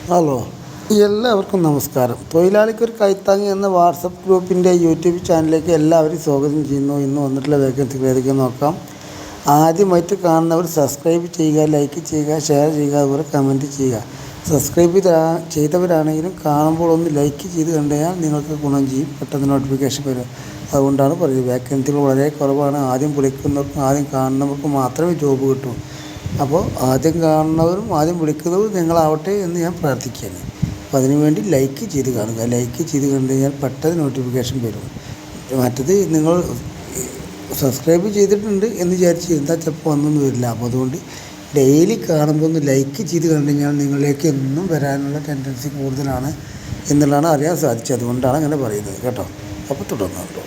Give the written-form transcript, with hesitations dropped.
Hello, എല്ലാവർക്കും നമസ്കാരം. തൊഴിലാളിക്കൊരു കൈത്താങ്ങ് എന്ന വാട്സപ്പ് ഗ്രൂപ്പിൻ്റെ യൂട്യൂബ് ചാനലിലേക്ക് എല്ലാവരും സ്വാഗതം ചെയ്യുന്നു. ഇന്ന് വന്നിട്ടുള്ള വേക്കൻസികൾ ഏതൊക്കെ നോക്കാം. ആദ്യമായിട്ട് കാണുന്നവർ സബ്സ്ക്രൈബ് ചെയ്യുക, ലൈക്ക് ചെയ്യുക, ഷെയർ ചെയ്യുക, അതുപോലെ കമൻറ്റ് ചെയ്യുക. സബ്സ്ക്രൈബ് ചെയ്തവരാണെങ്കിലും കാണുമ്പോൾ ഒന്ന് ലൈക്ക് ചെയ്ത് കണ്ടുകഴിഞ്ഞാൽ നിങ്ങൾക്ക് ഗുണം ചെയ്യും, പെട്ടെന്ന് നോട്ടിഫിക്കേഷൻ വരും. അതുകൊണ്ടാണ് പറയുന്നത്. വേക്കൻസികൾ വളരെ കുറവാണ്. ആദ്യം വിളിക്കുന്നവർക്കും ആദ്യം കാണുന്നവർക്കും മാത്രമേ ജോബ് കിട്ടൂ. അപ്പോൾ ആദ്യം കാണുന്നവരും ആദ്യം വിളിക്കുന്നവരും നിങ്ങളാവട്ടെ എന്ന് ഞാൻ പ്രാർത്ഥിക്കുകയാണ്. അപ്പോൾ അതിനുവേണ്ടി ലൈക്ക് ചെയ്ത് കാണുക. ലൈക്ക് ചെയ്ത് കണ്ടു കഴിഞ്ഞാൽ പെട്ടെന്ന് നോട്ടിഫിക്കേഷൻ വരും. മറ്റത് നിങ്ങൾ സബ്സ്ക്രൈബ് ചെയ്തിട്ടുണ്ട് എന്ന് വിചാരിച്ചിരുന്നാൽ ചിലപ്പോൾ ഒന്നും വരില്ല. അപ്പോൾ അതുകൊണ്ട് ഡെയിലി കാണുമ്പോൾ ഒന്ന് ലൈക്ക് ചെയ്ത് കണ്ടു കഴിഞ്ഞാൽ നിങ്ങളിലേക്ക് എന്നും വരാനുള്ള ടെൻഡൻസി കൂടുതലാണ് എന്നുള്ളതാണ് അറിയാൻ സാധിച്ചത്. അതുകൊണ്ടാണ് അങ്ങനെ പറയുന്നത് കേട്ടോ. അപ്പോൾ തുടർന്നുണ്ടോ.